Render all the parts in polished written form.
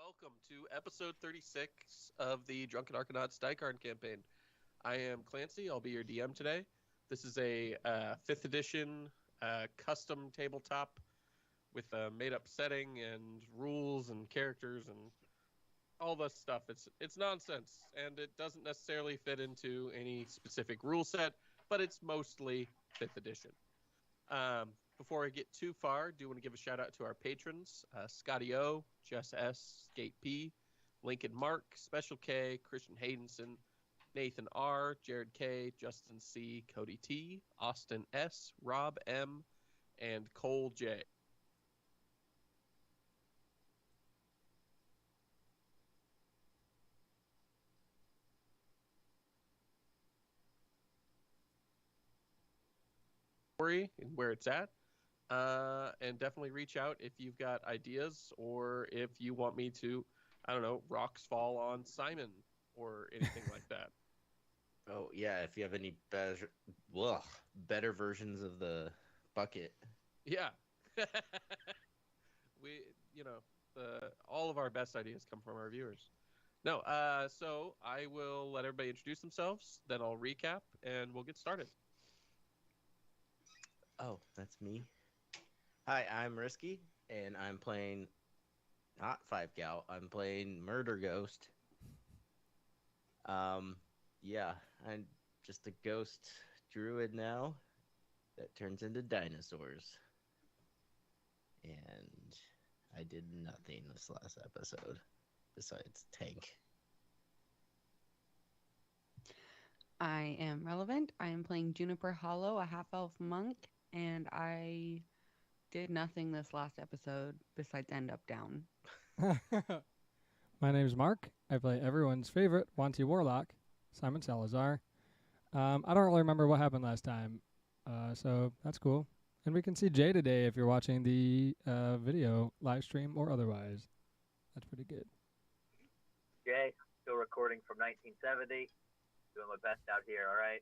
welcome to episode 36 of the Drunken Arcanauts Dycairn campaign. I am Clancy. I'll be your DM today. This is a 5th edition custom tabletop with a made-up setting and rules and characters and all this stuff. It's nonsense, and it doesn't necessarily fit into any specific rule set, but it's mostly 5th edition. Before I get too far, do want to give a shout out to our patrons, Scotty O, Jess S, Skate P, Lincoln Mark, Special K, Christian Haydenson, Nathan R, Jared K, Justin C, Cody T, Austin S, Rob M, and Cole J. And where it's at. And definitely reach out if you've got ideas or if you want me to, I don't know, rocks fall on Simon or anything like that. Oh, yeah, if you have any better versions of the bucket. Yeah. All of our best ideas come from our viewers. No, so I will let everybody introduce themselves, then I'll recap, and we'll get started. Oh, that's me. Hi, I'm Risky, and I'm playing not 5-Gal. I'm playing Murder Ghost. Yeah, I'm just a ghost druid now that turns into dinosaurs. And I did nothing this last episode besides tank. I am Relevant. I am playing Juniper Hollow, a half-elf monk, and I did nothing this last episode besides end up down. My name is Mark. I play everyone's favorite Wanty Warlock, Simon Salazar. I don't really remember what happened last time, so that's cool. And we can see Jay today if you're watching the video live stream or otherwise. That's pretty good. Jay, still recording from 1970. Doing my best out here, all right?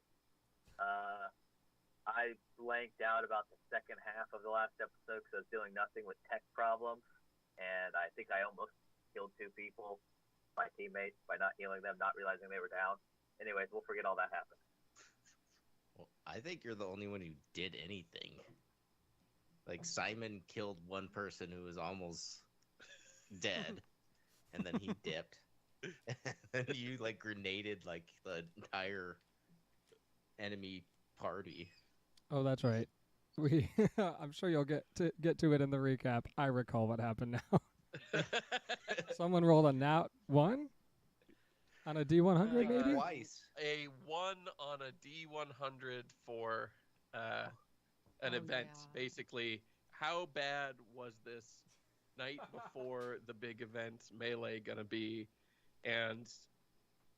I blanked out about the second half of the last episode because I was doing nothing with tech problems, and I think I almost killed 2 people, my teammates, by not healing them, not realizing they were down. Anyways, we'll forget all that happened. Well, I think you're the only one who did anything. Like, Simon killed one person who was almost dead, and then he dipped. And you, like, grenaded, like, the entire enemy party. Oh, that's right. I'm sure you'll get to it in the recap. I recall what happened now. Someone rolled a nat 1 on a D100, maybe? Twice. A 1 on a D100 for an event. Yeah. Basically, how bad was this night before the big event Melee gonna be? And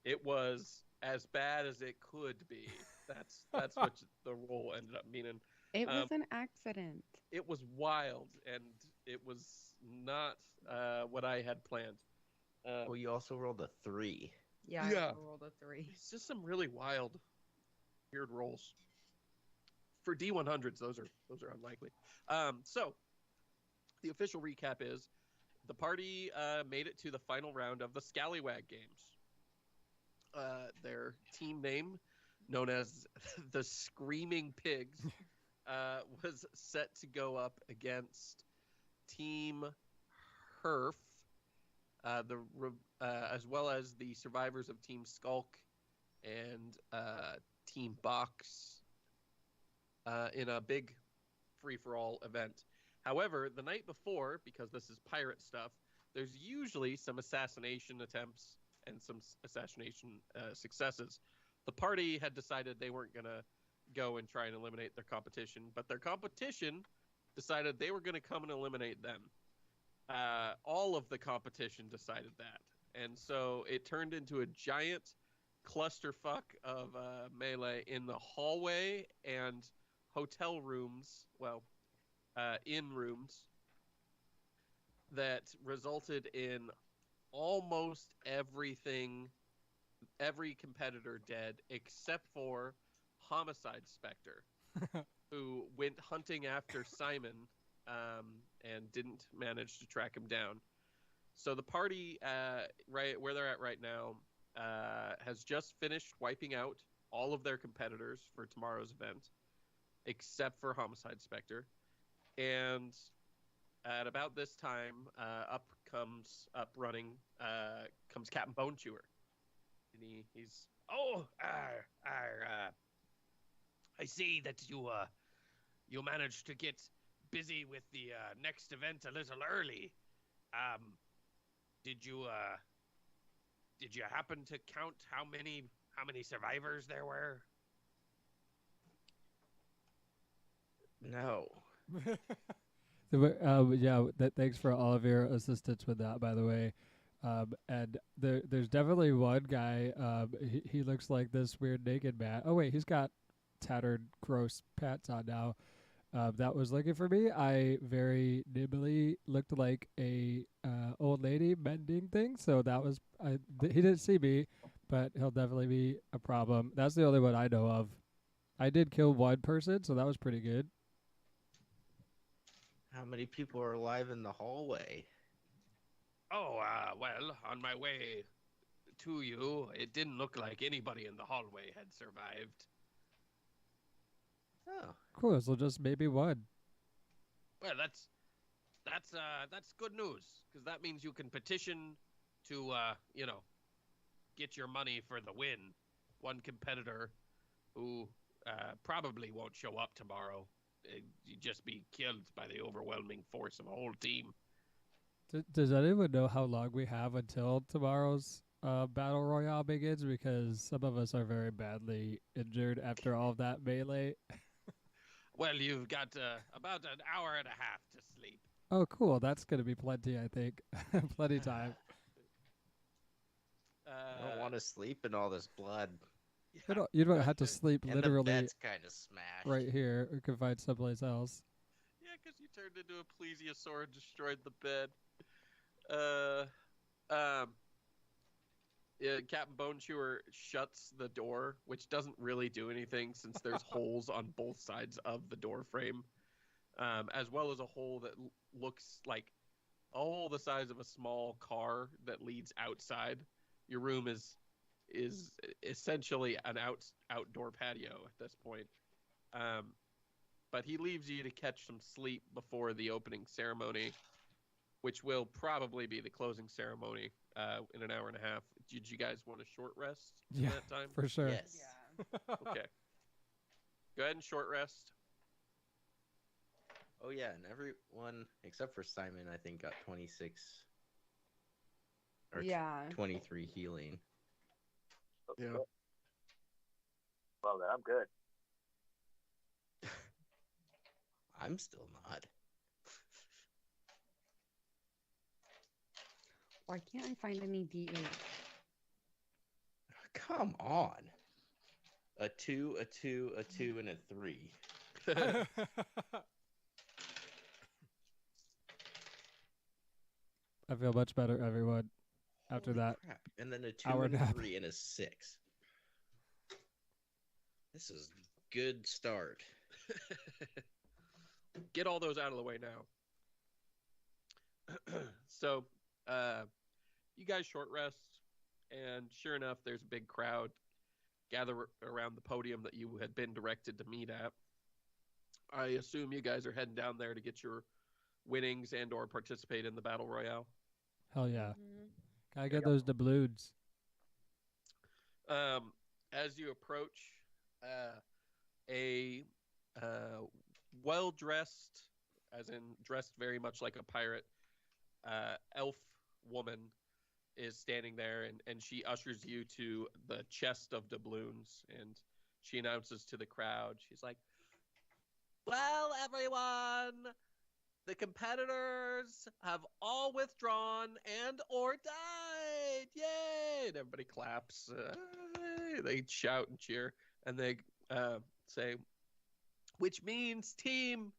it was as bad as it could be. That's what the roll ended up meaning. It was an accident. It was wild, and it was not what I had planned. Well, you also rolled a 3. Yeah, Yeah. I rolled a 3. It's just some really wild, weird rolls. For D100s, those are unlikely. So the official recap is the party made it to the final round of the Scallywag games. Their team name, known as the Screaming Pigs, was set to go up against Team Herf, as well as the survivors of Team Skulk and Team Box in a big free-for-all event. However, the night before, because this is pirate stuff, there's usually some assassination attempts and some assassination successes. The party had decided they weren't going to go and try and eliminate their competition, but their competition decided they were going to come and eliminate them. All of the competition decided that. And so it turned into a giant clusterfuck of melee in the hallway and hotel rooms, in rooms, that resulted in almost every competitor dead except for Homicide Spectre, who went hunting after Simon and didn't manage to track him down. So the party, right where they're at right now, has just finished wiping out all of their competitors for tomorrow's event, except for Homicide Spectre. And at about this time, up running, comes Captain Bone Chewer, and he's I see that you managed to get busy with the next event a little early. Um, did you happen to count how many survivors there were? No. Yeah, thanks for all of your assistance with that, by the way. And there's definitely one guy. He looks like this weird naked man. Oh wait, he's got tattered, gross pants on now. That was looking for me. I very nimbly looked like a old lady mending things. So that was he didn't see me, but he'll definitely be a problem. That's the only one I know of. I did kill one person, so that was pretty good. How many people are alive in the hallway? Oh, well, on my way to you, it didn't look like anybody in the hallway had survived. Oh. Cool. So just maybe one. Well, that's good news, because that means you can petition to get your money for the win. One competitor who probably won't show up tomorrow. You'd just be killed by the overwhelming force of a whole team. Does anyone know how long we have until tomorrow's battle royale begins? Because some of us are very badly injured after all of that melee. Well, you've got about an hour and a half to sleep. Oh, cool. That's going to be plenty, I think. Plenty time. I don't want to sleep in all this blood. Yeah, You don't have to sleep And literally the bed's kind of smashed. right here. We can find someplace else. yeah, because you turned into a plesiosaur and destroyed the bed. Yeah, Captain Bone Chewer shuts the door, which doesn't really do anything since there's holes on both sides of the door frame, as well as a hole that looks like a hole the size of a small car that leads outside. Your room is essentially an outdoor patio at this point. But he leaves you to catch some sleep before the opening ceremony, which will probably be the closing ceremony in an hour and a half. Did you guys want a short rest in Yeah, that time? for sure. Yes. Okay. Go ahead and short rest. Oh yeah, and everyone except for Simon, I think, got 26 or Yeah. 23 healing. Yeah. Well, then I'm good. I'm still not. Why can't I find any D8? Come on. A 2, a 2, a 2, and a 3. I feel much better, everyone, after Holy that. crap. And then a 2 hour and a nap. 3 and a 6. This is a good start. Get all those out of the way now. So, you guys short rest, and sure enough, there's a big crowd gather around the podium that you had been directed to meet at. I assume you guys are heading down there to get your winnings and or participate in the battle royale. Hell yeah. Mhm. Gotta get those doubloons. As you approach, a well-dressed, as in dressed very much like a pirate, elf woman is standing there, and she ushers you to the chest of doubloons, and she announces to the crowd, she's like, well, everyone, the competitors have all withdrawn and or died. Yay! And everybody claps. They shout and cheer, and they say, which means team.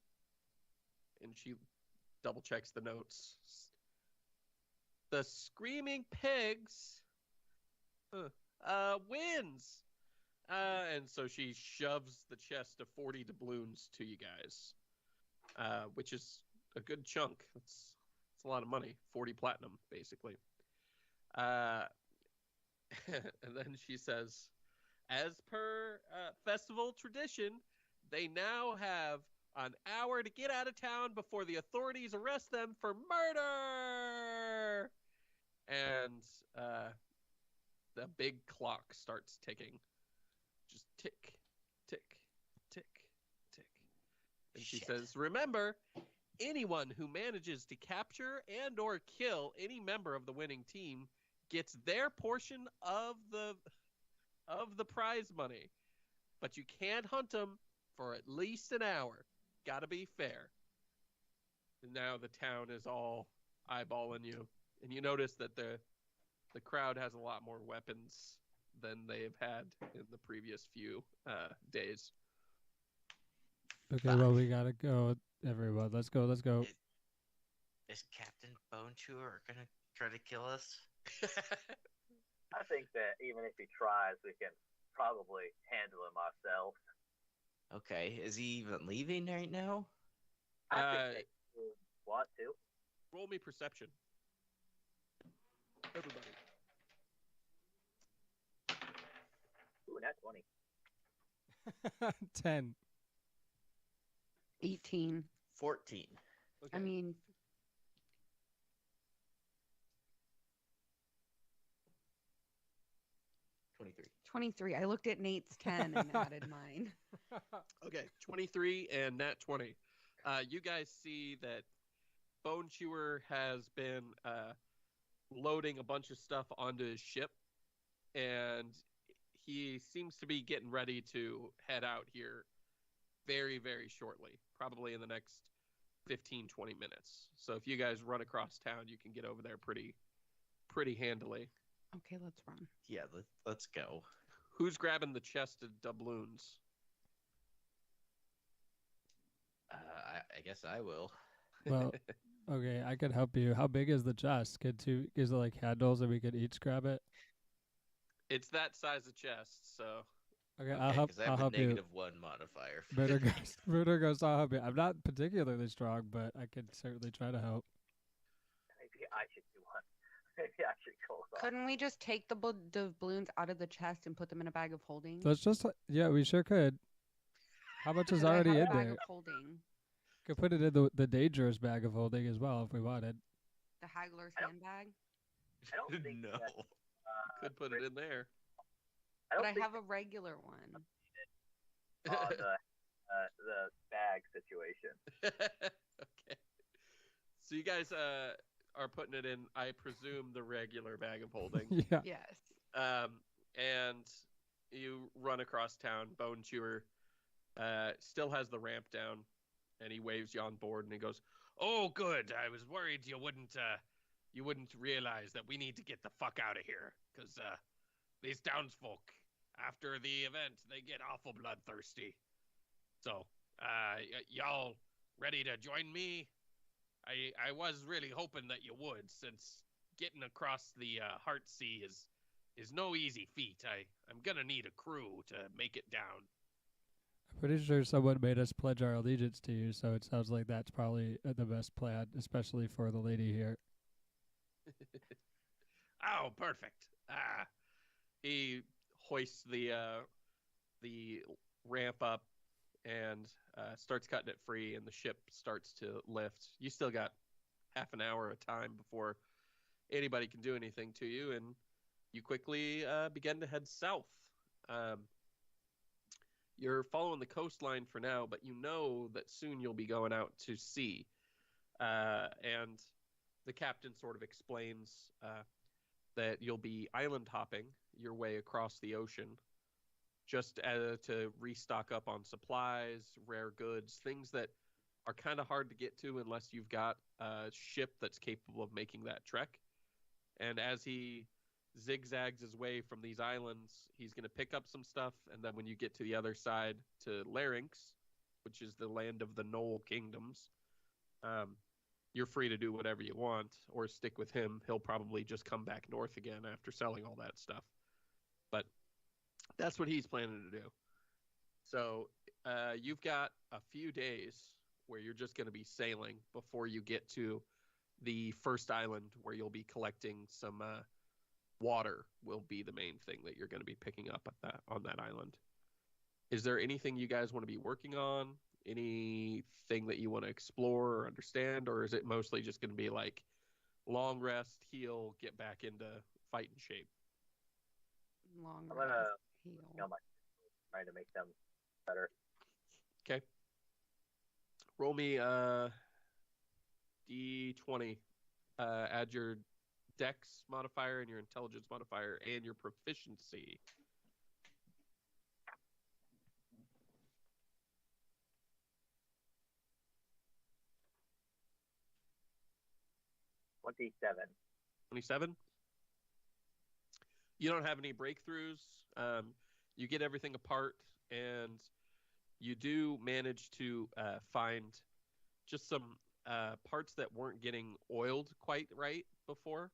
And she double checks the notes. The Screaming Pigs wins. And so she shoves the chest of 40 doubloons to you guys, which is a good chunk. It's It's a lot of money. 40 platinum, basically. And then she says, as per festival tradition, they now have an hour to get out of town before the authorities arrest them for murder. And the big clock starts ticking. Just tick, tick, tick, tick. And she Shit. says, remember, anyone who manages to capture and or kill any member of the winning team gets their portion of the prize money. But you can't hunt them for at least an hour. Gotta be fair. And now the town is all eyeballing you. And you notice that the crowd has a lot more weapons than they've had in the previous few days. Okay, well, we gotta go, everyone. Let's go. Is Captain Bone Chewer gonna try to kill us? I think that even if he tries, we can probably handle him ourselves. Okay, is he even leaving right now? I think they want to. Roll me perception. Everybody. Ooh, not 20. 10. 18. 14. Okay. I mean, 23. 23. I looked at Nate's 10 and added mine. Okay, 23 and nat 20. You guys see that Bone Chewer has been loading a bunch of stuff onto his ship, and he seems to be getting ready to head out here very, very shortly, probably in the next 15, 20 minutes. So if you guys run across town, you can get over there pretty handily. Okay, let's run. Yeah, let's go. Who's grabbing the chest of doubloons? I guess I will. Well, okay, I could help you. How big is the chest? Is it like handles and we could each grab it? It's that size of chest, so Okay, I'll help. Because I I'll have a help you. -1 modifier. Bruder goes, I'll help you. I'm not particularly strong, but I could certainly try to help. Maybe I should do one. Maybe I should go off. Couldn't we just take the balloons out of the chest and put them in a bag of holding? Let's just, yeah, we sure could. How much is Could I already have in a bag there? of holding? Could put it in the dangerous bag of holding as well if we wanted. The haggler's I don't- handbag? I don't think No. that, could put it in there. I But don't I think have a regular one. on the bag situation. Okay. So you guys are putting it in, I presume, the regular bag of holding. Yeah. Yes. And you run across town. Bone Chewer still has the ramp down, and he waves you on board, and he goes, "Oh, good. I was worried you wouldn't realize that we need to get the fuck out of here, because these townsfolk, after the event, they get awful bloodthirsty. So, y'all ready to join me? I was really hoping that you would, since getting across the Heart Sea is no easy feat. I'm gonna need a crew to make it down." I'm pretty sure someone made us pledge our allegiance to you, so it sounds like that's probably the best plan, especially for the lady here. Oh, perfect. He hoists the ramp up and starts cutting it free, and the ship starts to lift. You still got half an hour of time before anybody can do anything to you, and you quickly begin to head south. You're following the coastline for now, but you know that soon you'll be going out to sea. And the captain sort of explains that you'll be island hopping your way across the ocean just to restock up on supplies, rare goods, things that are kind of hard to get to unless you've got a ship that's capable of making that trek. And as he zigzags his way from these islands, he's going to pick up some stuff, and then when you get to the other side to Larynx, which is the land of the Knoll Kingdoms, you're free to do whatever you want or stick with him. He'll probably just come back north again after selling all that stuff. But that's what he's planning to do. So you've got a few days where you're just going to be sailing before you get to the first island where you'll be collecting some water will be the main thing that you're going to be picking up on that island. Is there anything you guys want to be working on? Anything that you want to explore or understand, or is it mostly just going to be like long rest, heal, get back into fighting shape? Long I'm gonna rest, heal my trying to make them better. Okay. Roll me D20. Add your Dex modifier and your intelligence modifier and your proficiency. 27. 27. You don't have any breakthroughs. You get everything apart, and you do manage to find just some parts that weren't getting oiled quite right before.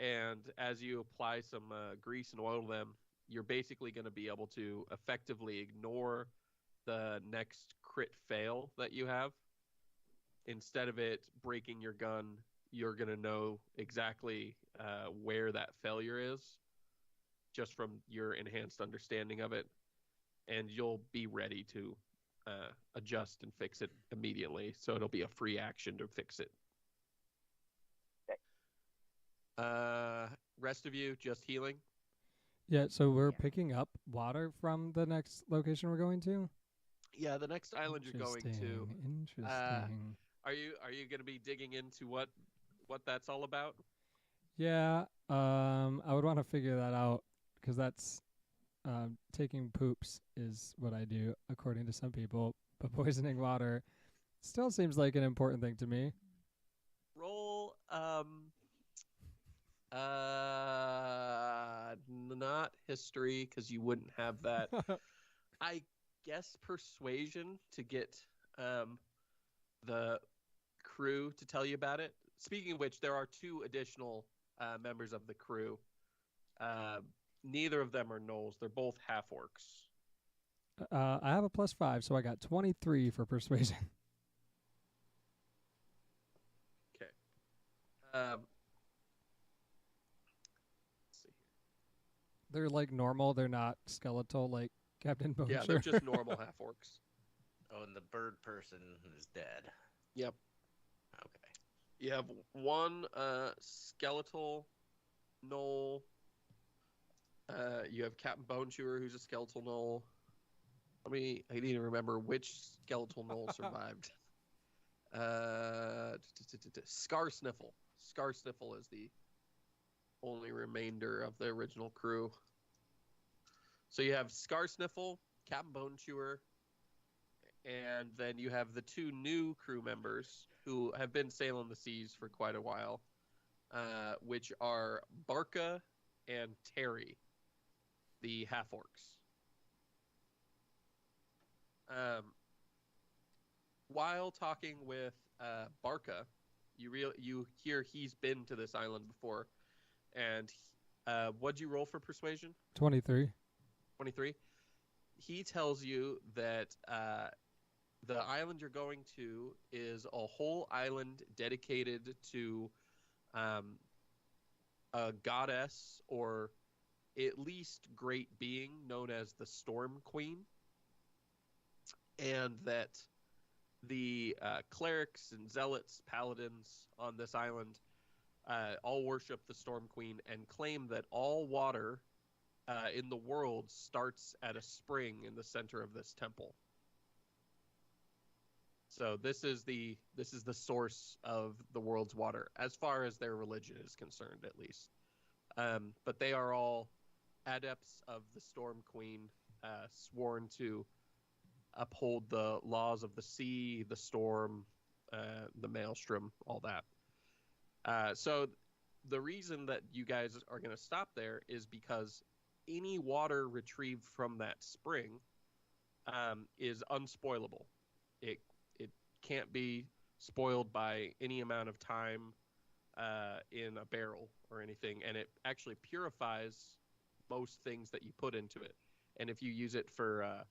And as you apply some grease and oil them, you're basically going to be able to effectively ignore the next crit fail that you have. Instead of it breaking your gun, you're going to know exactly where that failure is just from your enhanced understanding of it. And you'll be ready to adjust and fix it immediately. So it'll be a free action to fix it. Okay. Rest of you, just healing? Yeah, so we're picking up water from the next location we're going to? Yeah, the next island you're going to. Interesting. Are you going to be digging into what that's all about? Yeah, I would want to figure that out because that's taking poops is what I do according to some people, but poisoning water still seems like an important thing to me. Roll not history because you wouldn't have that. I guess persuasion to get the crew to tell you about it. Speaking of which, there are 2 additional members of the crew. Neither of them are gnolls. They're both half-orcs. I have a +5, so I got 23 for persuasion. Okay. Let's see here. They're like normal. They're not skeletal like Captain Bonesure. Yeah, they're just normal half-orcs. Oh, and the bird person is dead. Yep. Okay. You have 1 skeletal gnoll. You have Captain Bone Chewer, who's a skeletal gnoll. I need to remember which skeletal gnoll survived. Scar Sniffle. Scar Sniffle is the only remainder of the original crew. So you have Scar Sniffle, Captain Bone Chewer, and then you have the 2 new crew members who have been sailing the seas for quite a while, which are Barca and Terry, the half-orcs. While talking with Barca, you hear he's been to this island before, and what'd you roll for persuasion? 23. 23. He tells you that the island you're going to is a whole island dedicated to a goddess or at least great being known as the Storm Queen, and that the clerics and zealots, paladins on this island all worship the Storm Queen and claim that all water in the world starts at a spring in the center of this temple. So this is the source of the world's water, as far as their religion is concerned, at least. But they are all adepts of the Storm Queen, sworn to uphold the laws of the sea, the storm, the maelstrom, all that. So the reason that you guys are going to stop there is because any water retrieved from that spring is unspoilable. It can't be spoiled by any amount of time in a barrel or anything, and it actually purifies most things that you put into it. And if you use it for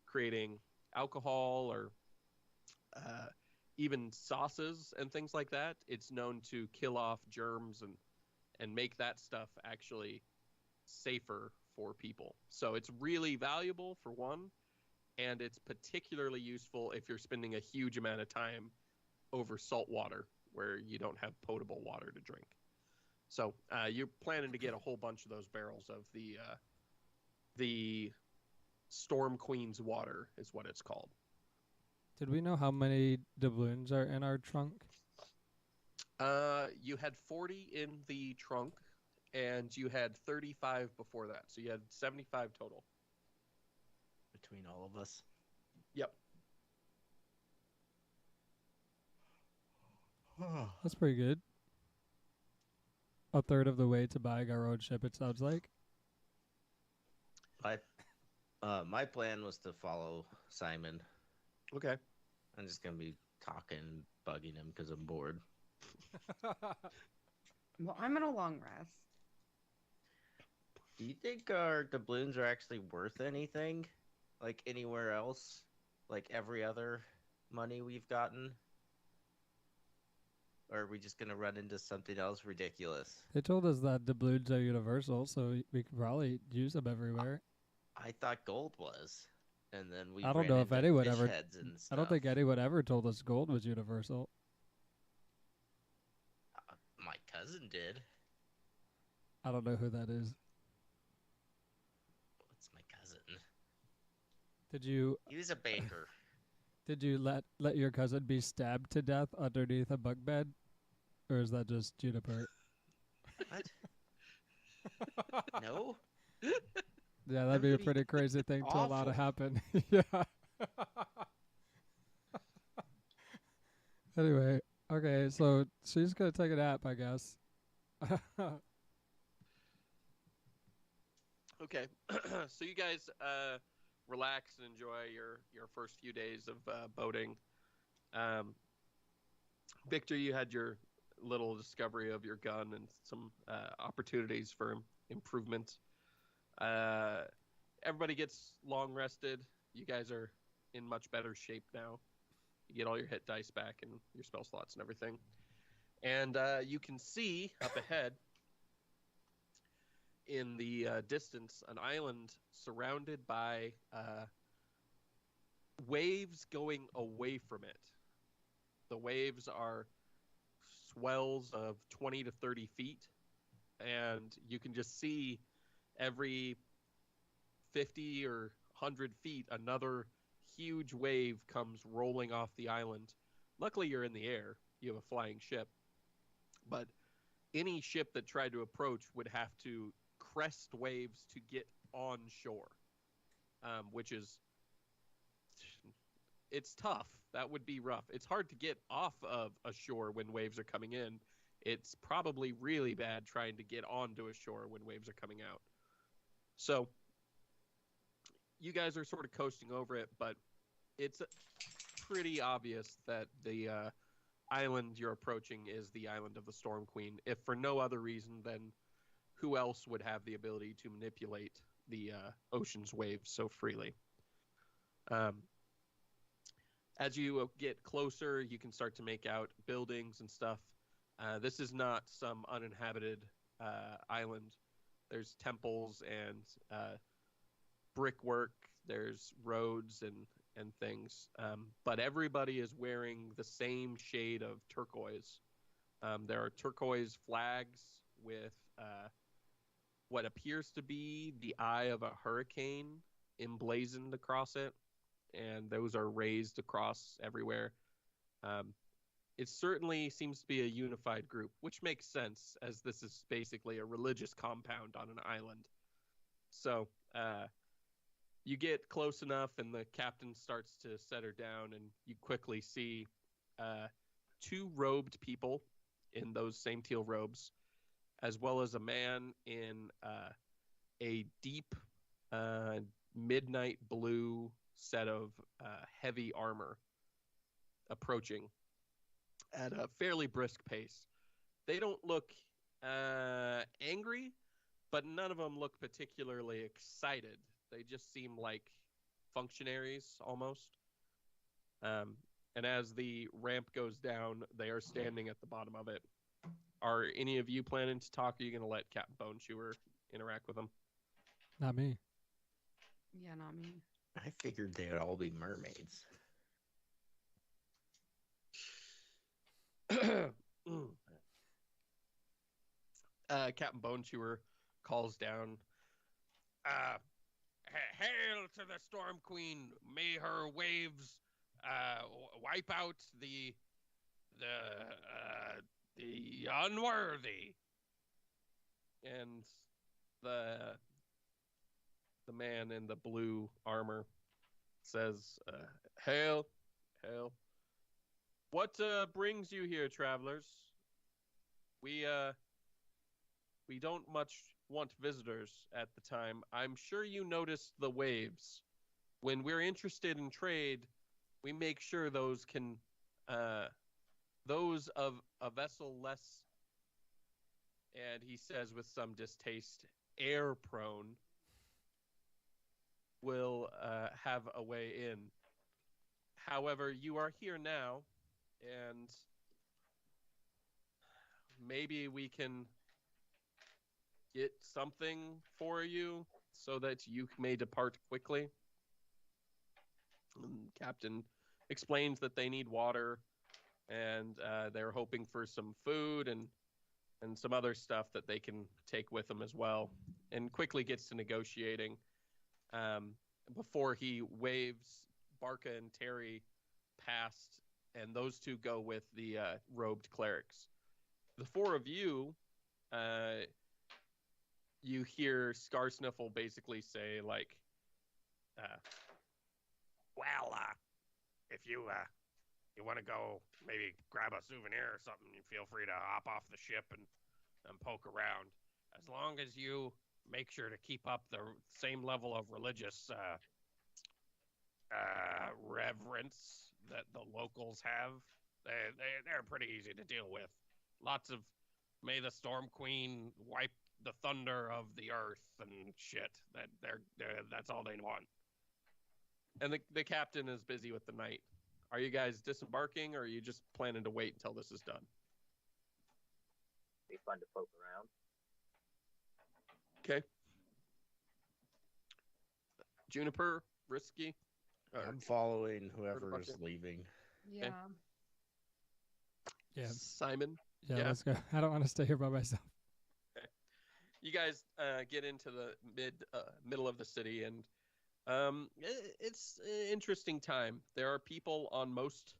creating alcohol or even sauces and things like that. It's known to kill off germs and make that stuff actually safer for people. So it's really valuable for one, and it's particularly useful if you're spending a huge amount of time over salt water where you don't have potable water to drink. So you're planning to get a whole bunch of those barrels of the Storm Queen's water is what it's called. Did we know how many doubloons are in our trunk? You had 40 in the trunk, and you had 35 before that. So you had 75 total. Between all of us. Yep. That's pretty good. A third of the way to buying our own ship, it sounds like. My plan was to follow Simon. Okay. I'm just going to be talking, bugging him because I'm bored. Well, I'm in a long rest. Do you think our doubloons are actually worth anything? Like anywhere else? Like every other money we've gotten? Or are we just going to run into something else ridiculous? They told us that doubloons are universal, so we could probably use them everywhere. I thought gold was. And then we I don't ran know if into anyone fish ever. heads and I don't stuff. think anyone ever told us gold was universal. My cousin did. I don't know who that is. What's my cousin? Did you He was a banker. let your cousin be stabbed to death underneath a bunk bed, or is that just Juniper? What? No? Yeah, that'd be a pretty crazy thing to allow to happen. Yeah. Anyway, okay, so she's gonna take a nap, I guess. Okay. So you guys relax and enjoy your first few days of boating. Victor, you had your little discovery of your gun and some opportunities for improvement. Everybody gets long rested. You guys are in much better shape now. You get all your hit dice back and your spell slots and everything. And you can see up ahead in the distance an island surrounded by waves going away from it. The waves are swells of 20 to 30 feet, and you can just see every 50 or 100 feet another huge wave comes rolling off the island. Luckily, you're in the air. You have a flying ship. But any ship that tried to approach would have to crest waves to get on shore, which is it's tough. That would be rough. It's hard to get off of a shore when waves are coming in. It's probably really bad trying to get onto a shore when waves are coming out. So you guys are sort of coasting over it, but it's pretty obvious that the island you're approaching is the island of the Storm Queen, if for no other reason than who else would have the ability to manipulate the ocean's waves so freely. As you get closer, you can start to make out buildings and stuff. This is not some uninhabited island. There's temples and brickwork. There's roads and things. But everybody is wearing the same shade of turquoise. There are turquoise flags with what appears to be the eye of a hurricane emblazoned across it. And those are raised across everywhere. It certainly seems to be a unified group, which makes sense, as this is basically a religious compound on an island. So you get close enough, and the captain starts to set her down, and you quickly see two robed people in those same teal robes, as well as a man in a deep midnight blue set of heavy armor approaching at a fairly brisk pace. They don't look angry, but none of them look particularly excited. They just seem like functionaries almost. And as the ramp goes down, they are standing at the bottom of it. Are any of you planning to talk? Or are you going to let Captain Bone Chewer interact with them? Not me. Yeah, not me. I figured they'd all be mermaids. Captain Bone Chewer calls down, hail to the Storm Queen. May her waves wipe out the unworthy. And the man in the blue armor says, hail. What brings you here, travelers? We don't much want visitors at the time. I'm sure you noticed the waves. When we're interested in trade, we make sure those of a vessel less, and he says with some distaste, air prone, will have a way in. However, you are here now, and maybe we can get something for you so that you may depart quickly. And Captain explains that they need water, and they're hoping for some food and some other stuff that they can take with them as well, and quickly gets to negotiating before he waves Barca and Terry past, and those two go with the robed clerics. The four of you, you hear Scarsniffle basically say, like, if you want to go maybe grab a souvenir or something, you feel free to hop off the ship and poke around. As long as you make sure to keep up the same level of religious reverence that the locals have, they're pretty easy to deal with. Lots of may the Storm Queen wipe the thunder of the earth and shit. That's all they want. And the captain is busy with the night. Are you guys disembarking, or are you just planning to wait until this is done? Be fun to poke around. Okay. Juniper, Risky. I'm following whoever's leaving. Yeah. Yeah. Simon. Yeah, let's go. I don't want to stay here by myself. Okay. You guys get into the middle of the city, and it's an interesting time. There are people on most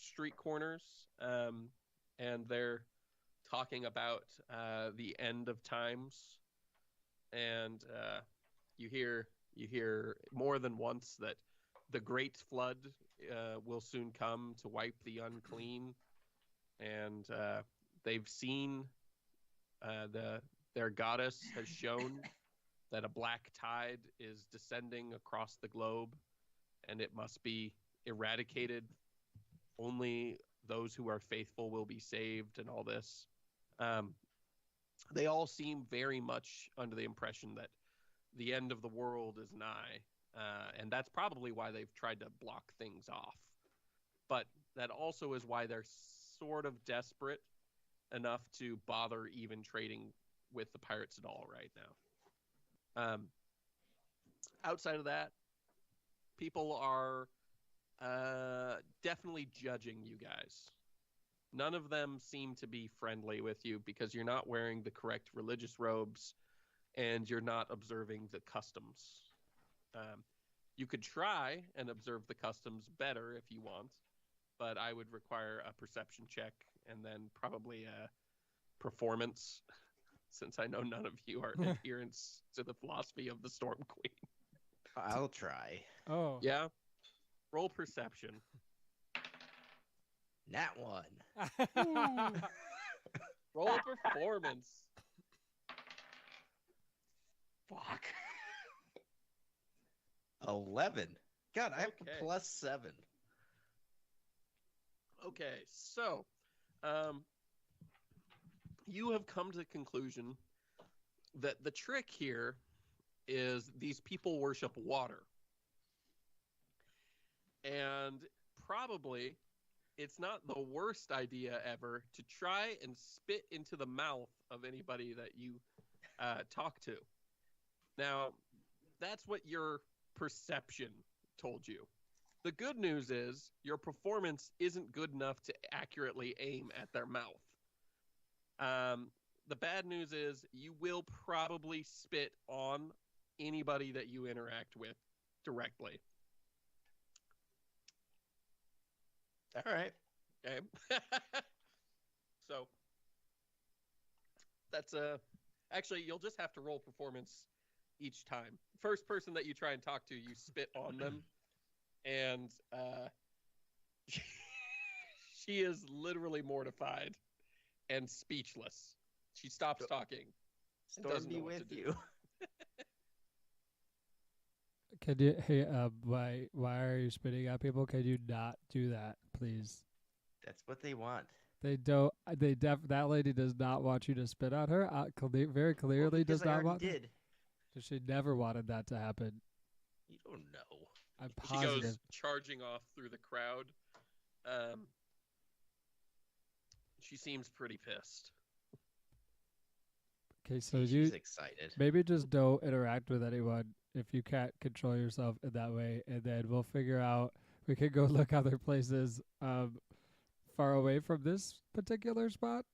street corners, and they're talking about the end of times, and you hear more than once that the great flood will soon come to wipe the unclean, and they've seen their goddess has shown that a black tide is descending across the globe, and it must be eradicated. Only those who are faithful will be saved, and all this. They all seem very much under the impression that the end of the world is nigh, and that's probably why they've tried to block things off. But that also is why they're sort of desperate enough to bother even trading with the pirates at all right now. Outside of that, people are definitely judging you guys. None of them seem to be friendly with you because you're not wearing the correct religious robes and you're not observing the customs. You could try and observe the customs better if you want, but I would require a perception check and then probably a performance, since I know none of you are adherents to the philosophy of the Storm Queen. I'll try. Oh. Yeah? Roll perception. Nat 1. Roll performance. Fuck. 11. God, I have Okay. +7. Okay, so you have come to the conclusion that the trick here is these people worship water. And probably it's not the worst idea ever to try and spit into the mouth of anybody that you talk to. Now, that's what your perception told you. The good news is your performance isn't good enough to accurately aim at their mouth. The bad news is you will probably spit on anybody that you interact with directly. All right. Okay. So that's actually you'll just have to roll performance each time. First person that you try and talk to, you spit on them, and she is literally mortified and speechless. She stops talking. and Storm doesn't be know what with to do. you. Could you? Hey, why are you spitting at people? Could you not do that, please? That's what they want. They don't. That lady does not want you to spit on her. Very clearly Well, because does I not already want that. did. So she never wanted that to happen. You don't know. I'm She positive. goes charging off through the crowd. She seems pretty pissed. Okay, so She's excited. maybe just don't interact with anyone if you can't control yourself in that way, and then we'll figure out. We could go look other places far away from this particular spot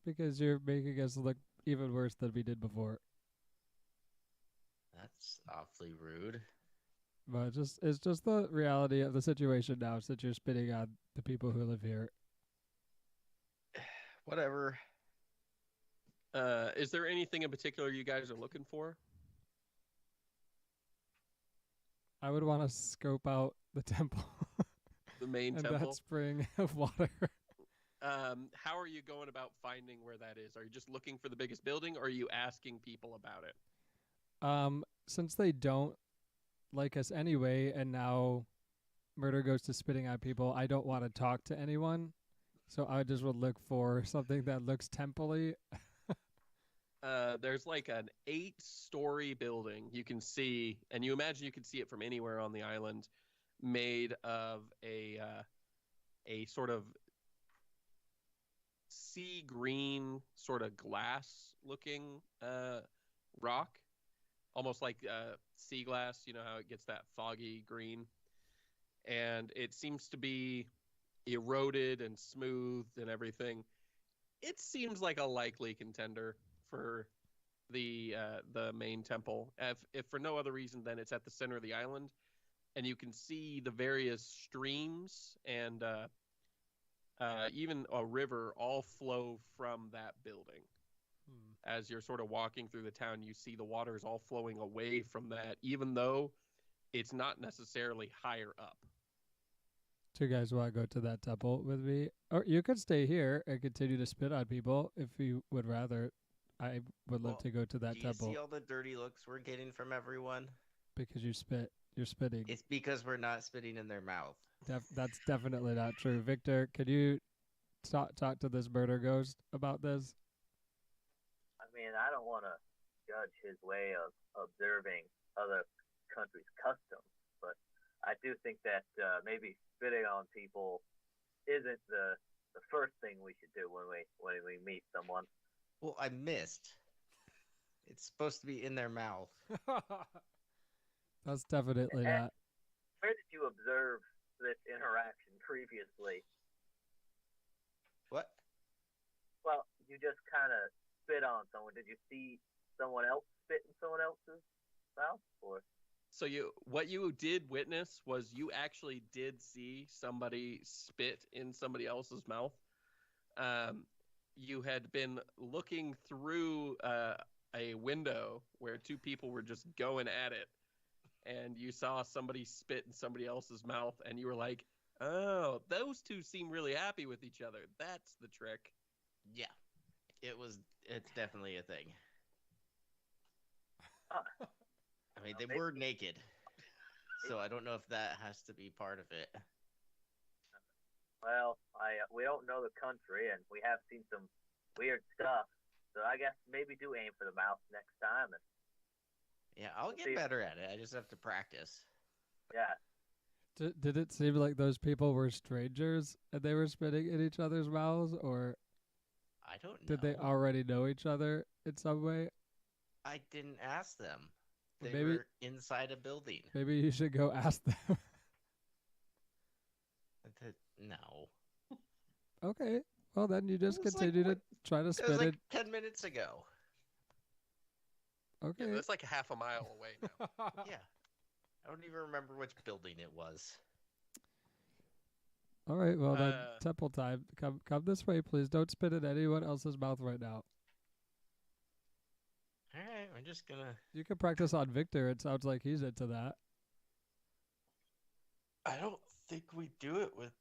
because you're making us look even worse than we did before. That's awfully rude. But it's just the reality of the situation now, since you're spitting on the people who live here. Whatever. Is there anything in particular you guys are looking for? I would want to scope out the temple The main and temple? that spring of water. How are you going about finding where that is? Are you just looking for the biggest building, or are you asking people about it? Since they don't like us anyway, and now murder goes to spitting on people, I don't want to talk to anyone. So I just would look for something that looks temple-y. There's like an 8-story building you can see, and you imagine you can see it from anywhere on the island, made of a sort of sea green, sort of glass looking rock, almost like sea glass. You know how it gets that foggy green, and it seems to be eroded and smoothed and everything. It seems like a likely contender for the main temple. If for no other reason than it's at the center of the island, and you can see the various streams and even a river all flow from that building. As you're sort of walking through the town, you see the waters all flowing away from that, even though it's not necessarily higher up. Do you guys want to go to that temple with me? Or you could stay here and continue to spit on people if you would rather. I would love to go to that Do you temple see all the dirty looks we're getting from everyone? because you spit. You're spitting. It's because we're not spitting in their mouth. That's definitely not true. Victor, could you talk to this murder ghost about this? I mean, I don't want to judge his way of observing other countries' customs, but I do think that maybe spitting on people isn't the first thing we should do when we meet someone. Well, I missed. It's supposed to be in their mouth. That's definitely not. Where did you observe this interaction previously? What? Well, you just kind of spit on someone. Did you see someone else spit in someone else's mouth? Or So what you did witness was you actually did see somebody spit in somebody else's mouth. You had been looking through a window where two people were just going at it, and you saw somebody spit in somebody else's mouth, and you were like, oh, those two seem really happy with each other. That's the trick. Yeah. It's definitely a thing. I mean, they were naked. So I don't know if that has to be part of it. well, we don't know the country, and we have seen some weird stuff. So I guess maybe do aim for the mouth next time. And Yeah, I'll get better at it. I just have to practice. yeah, Did it seem like those people were strangers and they were spitting in each other's mouths, or I don't know. did they already know each other in some way? I didn't ask them. They Maybe- were inside a building. Maybe you should go ask them. No. Okay. Well, then you just It was like, continue to what? try to That was spit like it. 10 minutes ago. Yeah, Okay. that's like half a mile away now. Yeah. I don't even remember which building it was. All right. Well, then Uh, temple time. Come this way, please. Don't spit in anyone else's mouth right now. All right, we're just gonna. You can practice on Victor. It sounds like he's into that. I don't think we do it with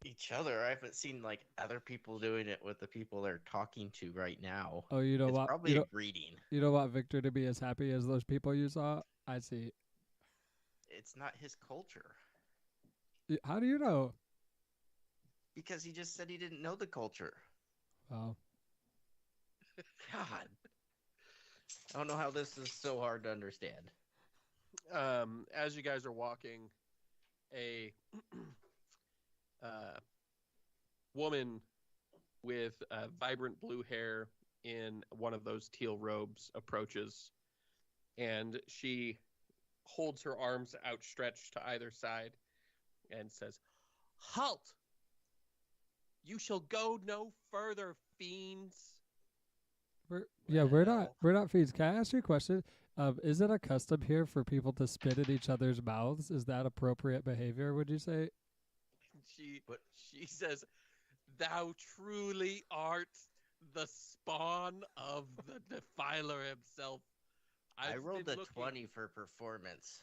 each other. I haven't seen like other people doing it with the people they're talking to right now. Oh, you don't It's want probably a greeting. you don't want Victor to be as happy as those people you saw. I see. It's not his culture How do you know? because he just said he didn't know the culture. Oh, God, I don't know how this is so hard to understand. As you guys are walking, a woman with vibrant blue hair in one of those teal robes approaches, and she holds her arms outstretched to either side and says, "Halt! You shall go no further, fiends." we're Well. not fiends. Can I ask you a question? Is it a custom here for people to spit in each other's mouths? Is that appropriate behavior? Would you say? She says, "Thou truly art the spawn of the defiler himself." I I've rolled been a looking- 20 for performance.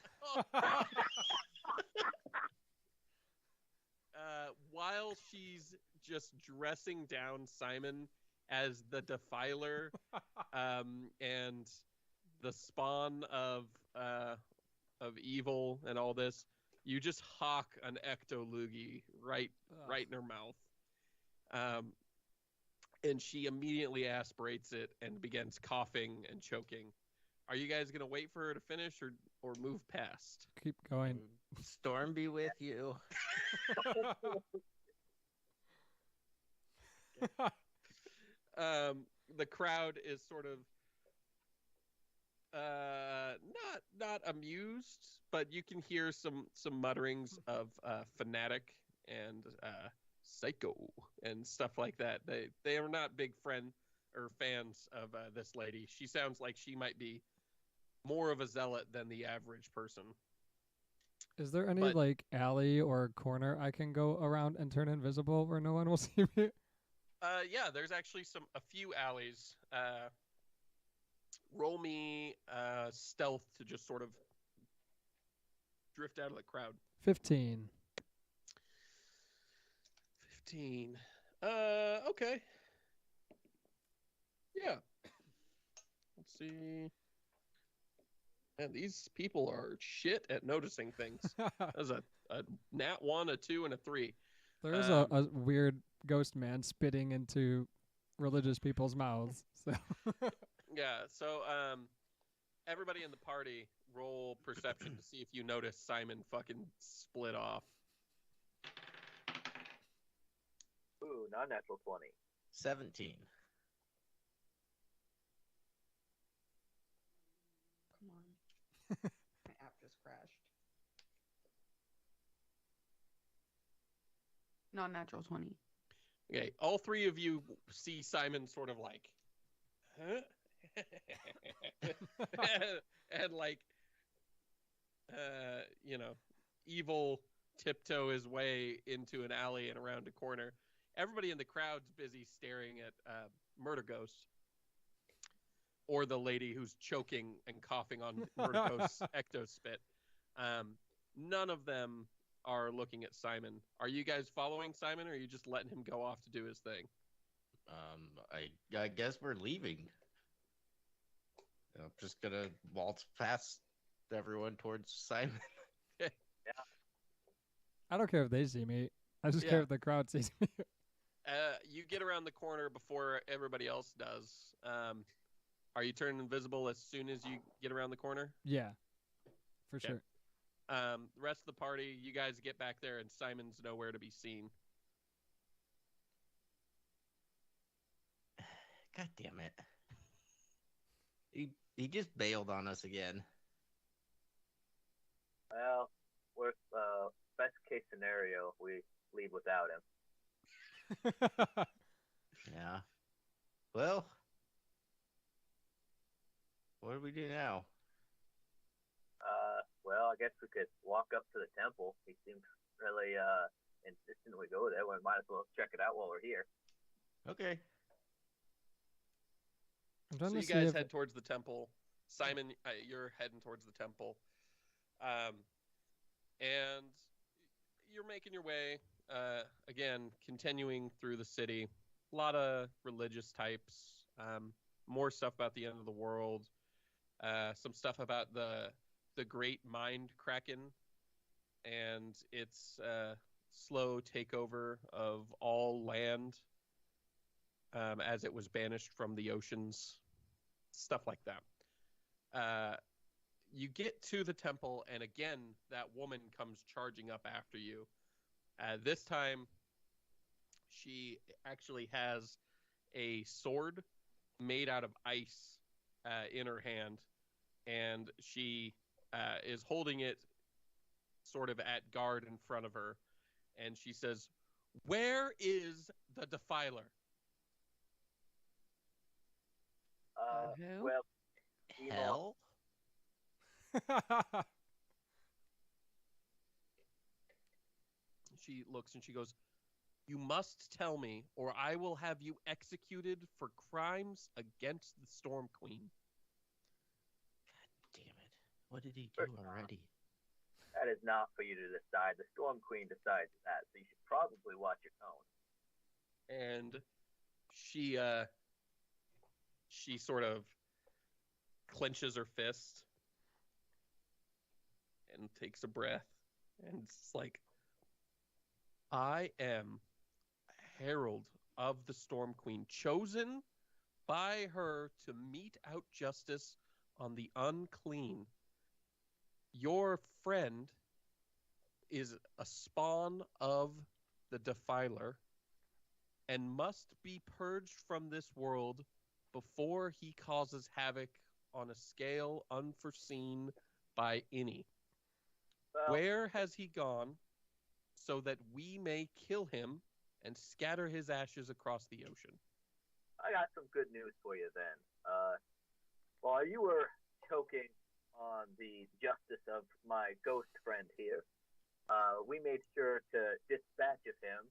While she's just dressing down Simon as the defiler and the spawn of evil and all this, you just hawk an ectoloogie right in her mouth. And she immediately aspirates it and begins coughing and choking. Are you guys gonna wait for her to finish or move past? Keep going. Storm be with you. The crowd is sort of not amused, but you can hear some mutterings of fanatic and psycho and stuff like that. They are not big fans of this lady. She sounds like she might be more of a zealot than the average person. Is there any But- like alley or corner I can go around and turn invisible where no one will see me? Yeah, there's actually a few alleys. Roll me stealth to just sort of drift out of the crowd. 15. 15. Okay. Yeah. Let's see. Man, these people are shit at noticing things. That's a nat 1, a 2, and a 3. There is a weird ghost man spitting into religious people's mouths. So Yeah, so everybody in the party roll perception to see if you notice Simon fucking split off. Ooh, non-natural 20. 17. Come on. My app just crashed. Non-natural 20. Okay, all three of you see Simon sort of like, huh? and like, evil tiptoe his way into an alley and around a corner. Everybody in the crowd's busy staring at Murder Ghost, or the lady who's choking and coughing on Murder Ghost's ecto spit. None of them are looking at Simon. Are you guys following Simon, or are you just letting him go off to do his thing? I guess we're leaving. I'm just gonna waltz past everyone towards Simon. I don't care if they see me. I just Yeah. care if the crowd sees me. You get around the corner before everybody else does. Are you turning invisible as soon as you get around the corner? Yeah, for Okay. sure. The rest of the party, you guys get back there, and Simon's nowhere to be seen. God damn it. He just bailed on us again. Well, worst best case scenario, we leave without him. Yeah. Well, what do we do now? Well, I guess we could walk up to the temple. He seems really insistent we go there. We might as well check it out while we're here. Okay. I'm So trying to you see guys if head towards the temple. Simon, you're heading towards the temple. And you're making your way, again, continuing through the city. A lot of religious types, more stuff about the end of the world, some stuff about the great mind kraken and its slow takeover of all land as it was banished from the oceans, stuff like that. You get to the temple, and again, that woman comes charging up after you. This time, she actually has a sword made out of ice in her hand, and she is holding it sort of at guard in front of her, and she says, "Where is the defiler?" Who? Well, Hell? She looks and she goes, "You must tell me, or I will have you executed for crimes against the Storm Queen." Damn it. What did he do already? that is not for you to decide. The Storm Queen decides that, so you should probably watch your tone. And she sort of clenches her fist and takes a breath, and it's like, "I am herald of the Storm Queen, chosen by her to mete out justice on the unclean. Your friend is a spawn of the defiler and must be purged from this world before he causes havoc on a scale unforeseen by any. Well, Where has he gone so that we may kill him and scatter his ashes across the ocean?" I got some good news for you then. While you were choking on the justice of my ghost friend here, we made sure to dispatch of him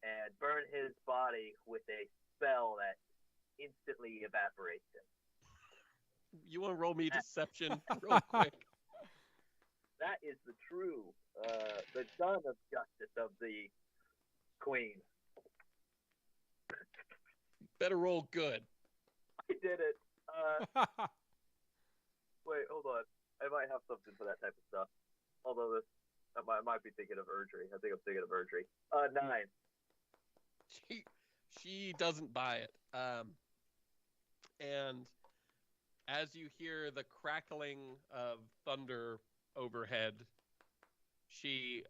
and burn his body with a spell that instantly evaporates him. You want to roll me deception real quick? That is the true, the son of justice of the queen. Better roll good. I did it. Wait, hold on. I might have something for that type of stuff. Although I might be thinking of Erdry. I think I'm thinking of Erdry. 9. She doesn't buy it. And as you hear the crackling of thunder overhead, she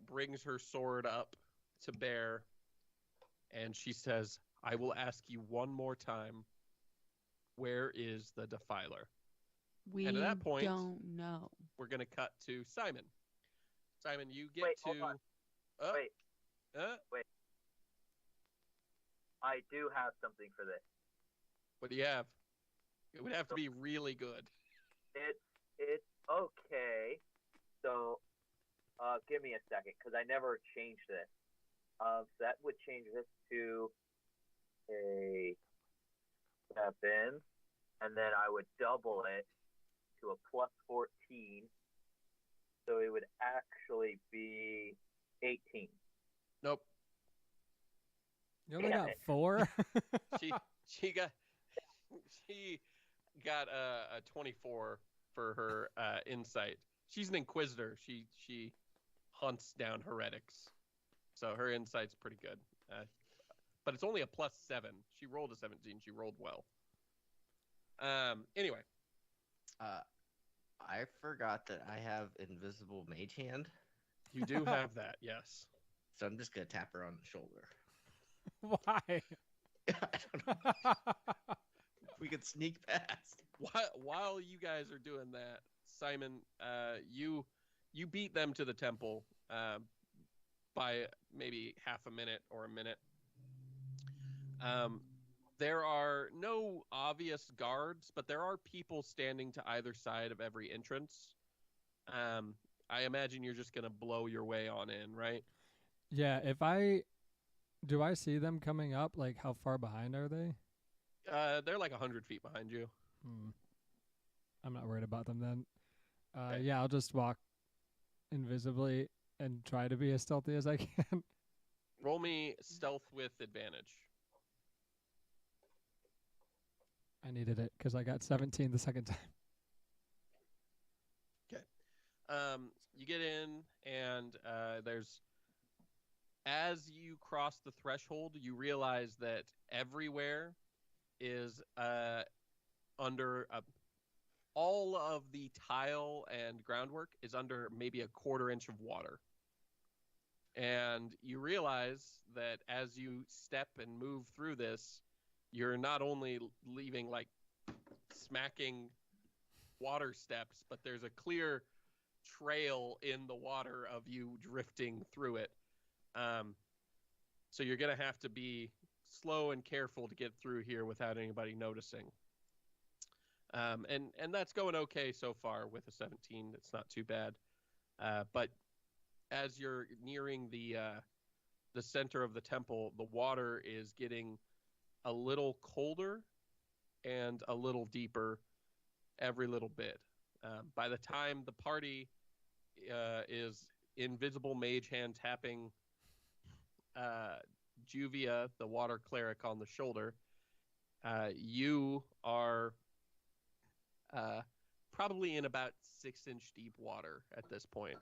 brings her sword up to bear, and she says, "I will ask you one more time, where is the defiler?" We And at that point, don't know. we're going to cut to Simon. Simon, you get Wait, to... hold on. Wait. I do have something for this. What do you have? It would have to be really good. It's okay. So, give me a second, because I never changed this. So that would change this to a 7, and then I would double it to a plus 14. So it would actually be 18. Nope. You only Damn got it. 4? She got a 24 for her insight. She's an inquisitor. She hunts down heretics, so her insight's pretty good. But it's only a plus 7. She rolled a 17. She rolled well. Anyway, I forgot that I have invisible mage hand, You do have that, yes. so I'm just gonna tap her on the shoulder. Why? I don't know. We could sneak past. While you guys are doing that, Simon, you beat them to the temple by maybe half a minute or a minute. There are no obvious guards, but there are people standing to either side of every entrance. I imagine you're just gonna blow your way on in, right? Yeah, do I see them coming up? Like, how far behind are they? They're like 100 feet behind you. I'm not worried about them then. Okay. Yeah, I'll just walk invisibly and try to be as stealthy as I can. Roll me stealth with advantage. I needed it because I got 17 the second time. You get in, and as you cross the threshold, you realize that everywhere is under all of the tile and groundwork is under maybe a quarter inch of water. And you realize that as you step and move through this, you're not only leaving like smacking water steps, but there's a clear trail in the water of you drifting through it. So you're going to have to be slow and careful to get through here without anybody noticing. And that's going okay so far with a 17. It's not too bad. But as you're nearing the center of the temple, the water is getting a little colder and a little deeper every little bit. By the time the party is invisible mage hand tapping Juvia, the water cleric, on the shoulder, you are probably in about 6-inch deep water at this point.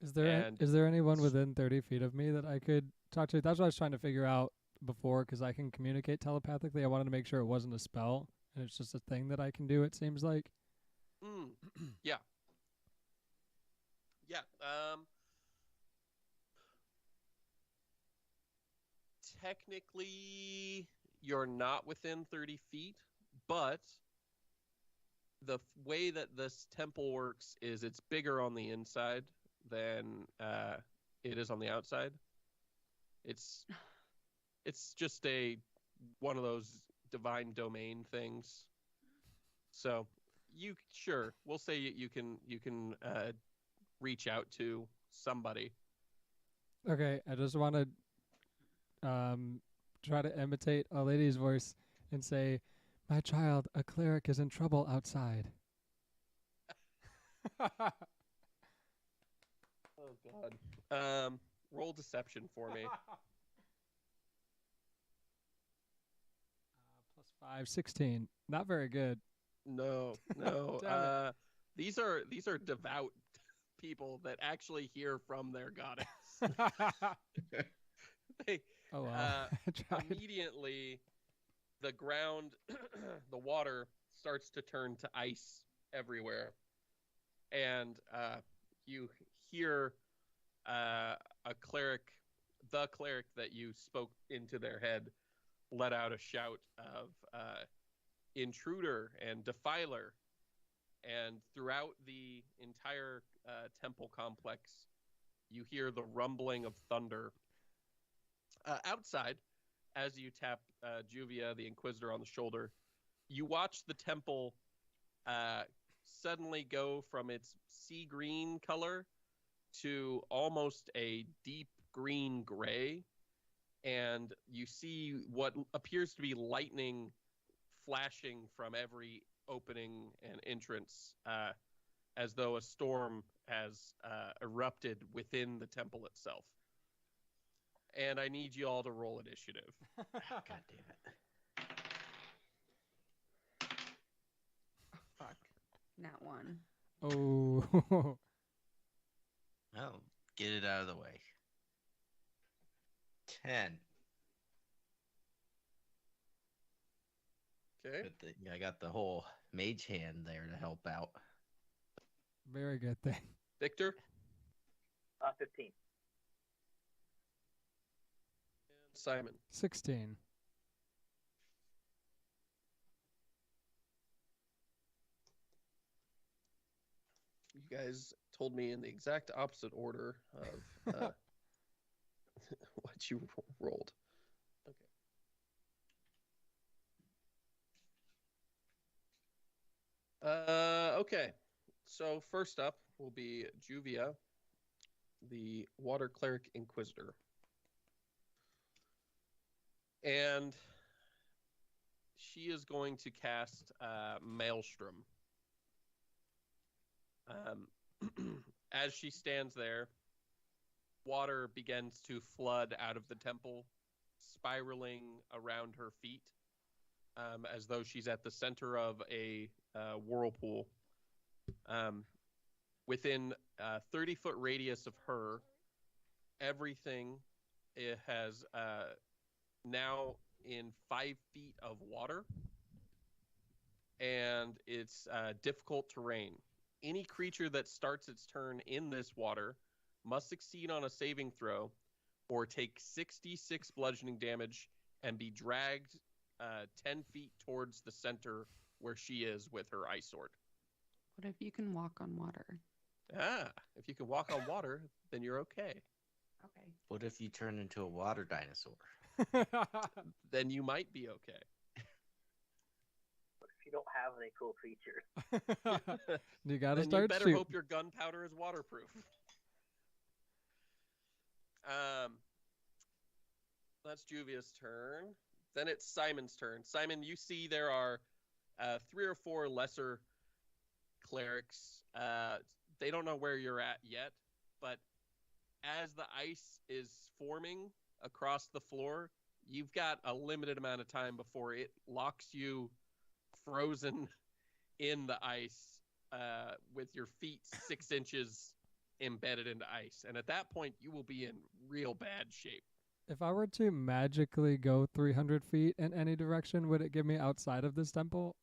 Is there anyone within 30 feet of me that I could talk to? That's what I was trying to figure out before, because I can communicate telepathically. I wanted to make sure it wasn't a spell, and it's just a thing that I can do, it seems like. Yeah. Yeah. Technically, you're not within 30 feet, but the way that this temple works is it's bigger on the inside than it is on the outside. It's just one of those divine domain things. So we'll say you can reach out to somebody. Okay, I just want to try to imitate a lady's voice and say, "My child, a cleric is in trouble outside." Oh God. Roll deception for me. +5, 16. Not very good. No. Damn These are devout people that actually hear from their goddess. They, Oh well. I tried. immediately, the ground, the water starts to turn to ice everywhere, and you hear the cleric that you spoke into their head, let out a shout of intruder and defiler. And throughout the entire temple complex, you hear the rumbling of thunder. Outside, as you tap Juvia, the Inquisitor, on the shoulder, you watch the temple suddenly go from its sea green color to almost a deep green gray. And you see what appears to be lightning flashing from every opening and entrance, as though a storm has erupted within the temple itself. And I need you all to roll initiative. God damn it. Fuck. Not one. Oh. Well, get it out of the way. 10. Okay. But I got the whole mage hand there to help out. Very good thing. Victor? 15. Simon? 16. You guys told me in the exact opposite order of what you rolled. Okay. So first up will be Juvia, the Water Cleric Inquisitor. And she is going to cast Maelstrom. As she stands there, water begins to flood out of the temple, spiraling around her feet, as though she's at the center of a whirlpool. Within a 30-foot radius of her, everything has now in 5 feet of water, and it's difficult terrain. Any creature that starts its turn in this water must succeed on a saving throw or take 66 bludgeoning damage and be dragged 10 feet towards the center where she is with her ice sword. What if you can walk on water? If you can walk on water, then you're okay. Okay. What if you turn into a water dinosaur? Then you might be okay. But if you don't have any cool features, You gotta Then you start better shooting. hope your gunpowder is waterproof. That's Juvia's turn. Then it's Simon's turn. Simon, you see there are 3 or 4 lesser clerics. They don't know where you're at yet, but as the ice is forming across the floor, you've got a limited amount of time before it locks you frozen in the ice with your feet 6 inches embedded into ice. And at that point, you will be in real bad shape. If I were to magically go 300 feet in any direction, would it give me outside of this temple?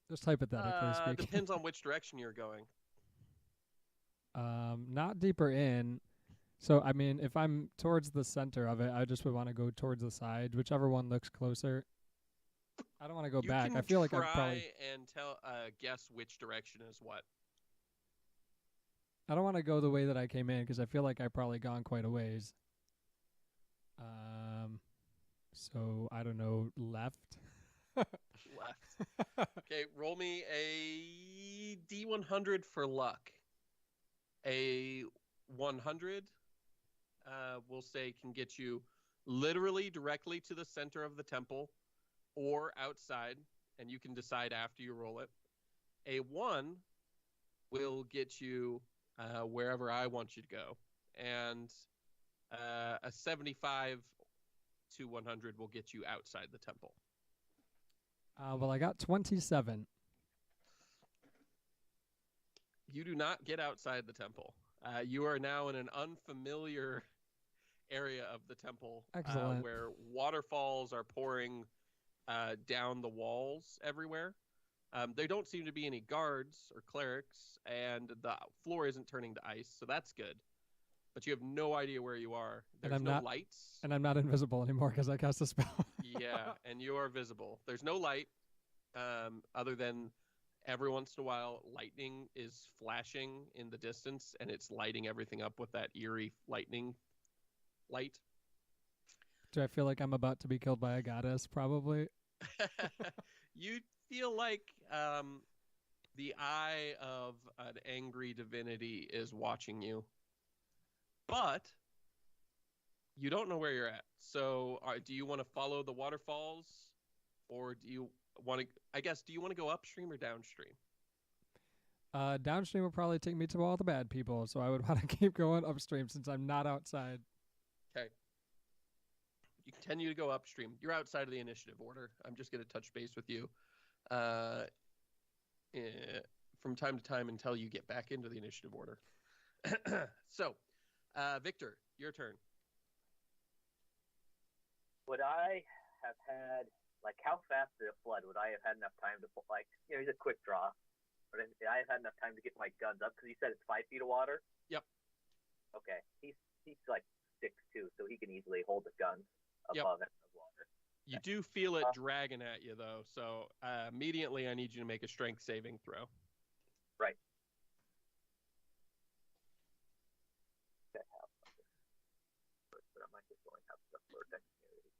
Just hypothetically speaking. Depends on which direction you're going. Not deeper in. So, I mean, if I'm towards the center of it, I just would want to go towards the side, whichever one looks closer. I don't want to go You back. can I feel like try I've probably... and guess which direction is what. I don't want to go the way that I came in because I feel like I've probably gone quite a ways. So, I don't know, left? Left. Okay, roll me a D100 for luck. A 100, we'll say, can get you literally directly to the center of the temple or outside, and you can decide after you roll it. A 1 will get you wherever I want you to go, and a 75 to 100 will get you outside the temple. Well, I got 27. You do not get outside the temple. You are now in an unfamiliar area of the temple where waterfalls are pouring down the walls everywhere. There don't seem to be any guards or clerics, and the floor isn't turning to ice, so that's good. But you have no idea where you are. There's no lights. And I'm not invisible anymore because I cast a spell. Yeah, and you are visible. There's no light other than every once in a while lightning is flashing in the distance, and it's lighting everything up with that eerie lightning light. Do I feel like I'm about to be killed by a goddess? Probably. You feel like the eye of an angry divinity is watching you. But you don't know where you're at. So do you want to follow the waterfalls, or do you want to, I guess, do you want to go upstream or downstream? Downstream will probably take me to all the bad people, so I would want to keep going upstream since I'm not outside. Okay. You continue to go upstream. You're outside of the initiative order. I'm just going to touch base with you from time to time until you get back into the initiative order. So, Victor, your turn. would I have had, like, how fast did it flood? Would I have had enough time to, like, you know, he's a quick draw. But I've had enough time to get my guns up because you said it's 5 feet of water. Yep. Okay, he's like 6'2", so he can easily hold the guns above it of water. You do feel it dragging at you though, so immediately I need you to make a strength saving throw. Right. But I might just only have stuff for dexterity.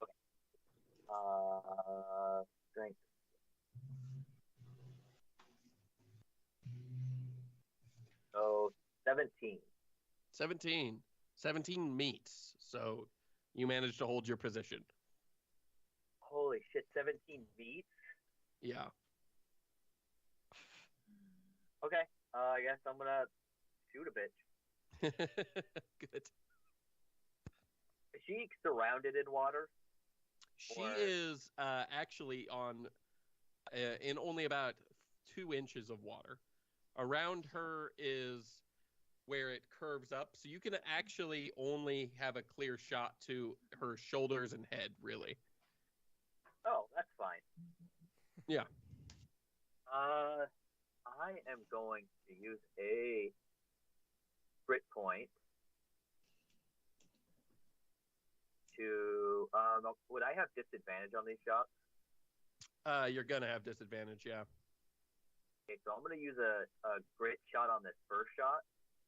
Okay. Strength. So 17. 17 meets, so you manage to hold your position. Holy shit! 17 beats. Yeah. Okay. I guess I'm gonna shoot a bitch. Good. Is she surrounded in water? She is actually on in only about 2 inches of water. Around her is where it curves up, so you can actually only have a clear shot to her shoulders and head, really. Oh, that's fine. Yeah. I am going to use a grit point to. Would I have disadvantage on these shots? You're gonna have disadvantage, yeah. Okay, so I'm gonna use a grit shot on this first shot.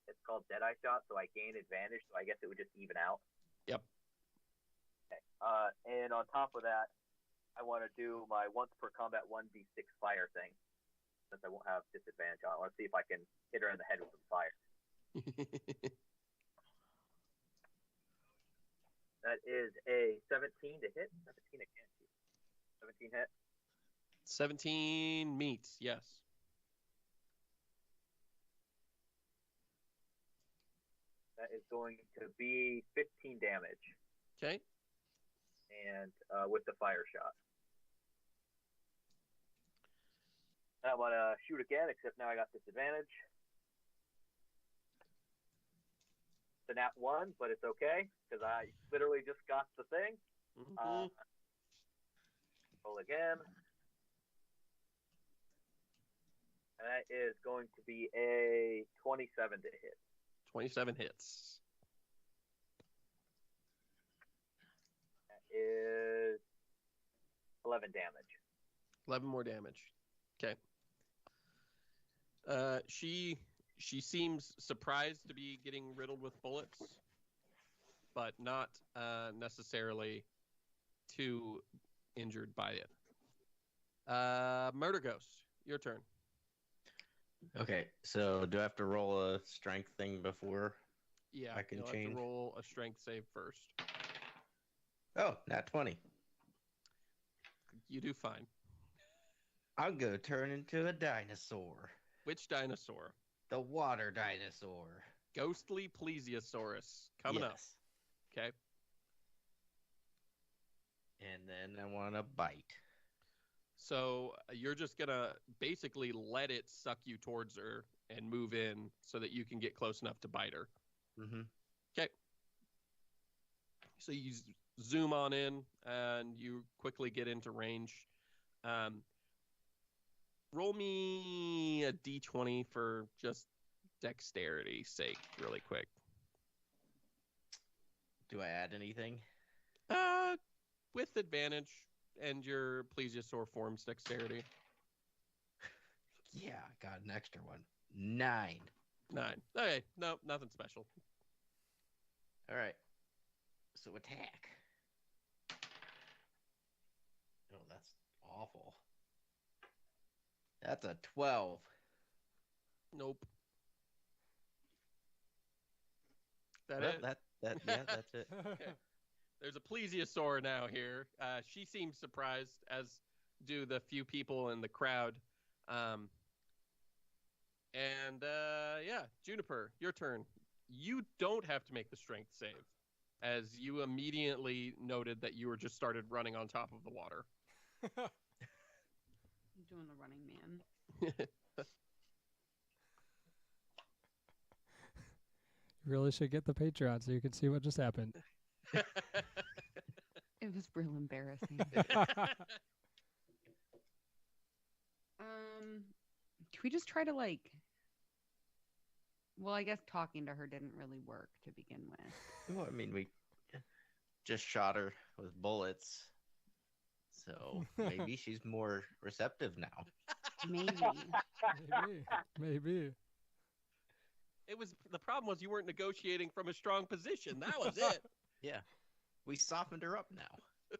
It's called Deadeye shot, so I gain advantage. So I guess it would just even out. Yep. Okay. And on top of that, I want to do my once per combat 1d6 fire thing, since I won't have disadvantage on it. I want to see if I can hit her in the head with some fire. That is a 17 to hit. 17 again. 17 hit. 17 meets, yes. That is going to be 15 damage. Okay. And with the fire shot. I want to shoot again, except now I got disadvantage. It's a nat 1, but it's okay, because I literally just got the thing. Mm-hmm. Roll again. And that is going to be a 27 to hit. 27 hits. That is 11 damage. 11 more damage. Okay. She seems surprised to be getting riddled with bullets, but not necessarily too injured by it. Murder Ghost, your turn. Okay, so do I have to roll a strength thing before? Yeah, I can you'll change. have to roll a strength save first. Oh, nat 20. You do fine. I'll go turn into a dinosaur. Which dinosaur? The water dinosaur. Ghostly Plesiosaurus. Coming up. Okay. And then I want to bite. So you're just going to basically let it suck you towards her and move in so that you can get close enough to bite her. Mm-hmm. Okay. So you zoom on in and you quickly get into range. Roll me a d20 for just dexterity's sake, really quick. Do I add anything? With advantage and your plesiosaur form's dexterity. Yeah, I got an extra one. 9. 9. Okay, no, nothing special. All right. So attack. Oh, that's awful. That's a 12. Nope. Well, It? Yeah, that's it. Okay. There's a plesiosaur now here. She seems surprised, as do the few people in the crowd. Yeah, Juniper, your turn. You don't have to make the strength save, as you immediately noted that you were just started running on top of the water. I'm doing the running man. Really should get the Patreon so you can see what just happened. It was real embarrassing. Can we just try to like? Well, I guess talking to her didn't really work to begin with. Well, I mean, we just shot her with bullets, so maybe she's more receptive now. Maybe. Maybe. It was the problem was you weren't negotiating from a strong position. That was it. Yeah, we softened her up now.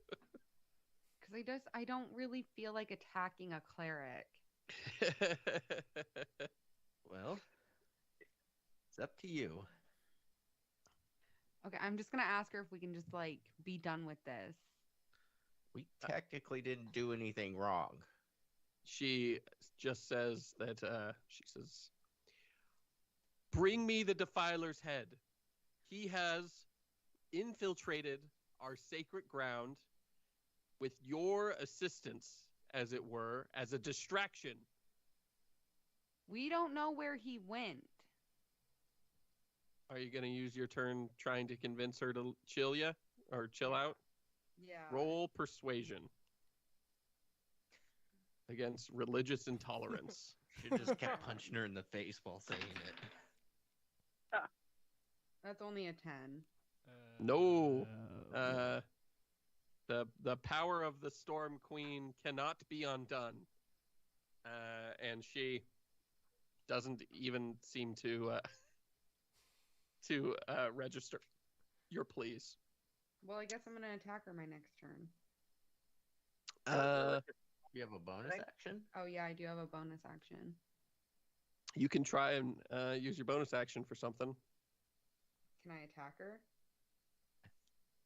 Because I don't really feel like attacking a cleric. Well, it's up to you. Okay, I'm just gonna ask her if we can just like be done with this. We technically didn't do anything wrong. She just says that she says, "Bring me the Defiler's head. He has infiltrated our sacred ground with your assistance, as it were, as a distraction." We don't know where he went. Are you going to use your turn trying to convince her to chill ya or chill out? Yeah. Roll persuasion against religious intolerance. Should just kept punching her in the face while saying it. That's only a 10. No. The power of the Storm Queen cannot be undone. And she doesn't even seem to register your pleas. Well, I guess I'm gonna attack her my next turn. You have a bonus action? Oh yeah, I do have a bonus action. You can try and use your bonus action for something. Can I attack her?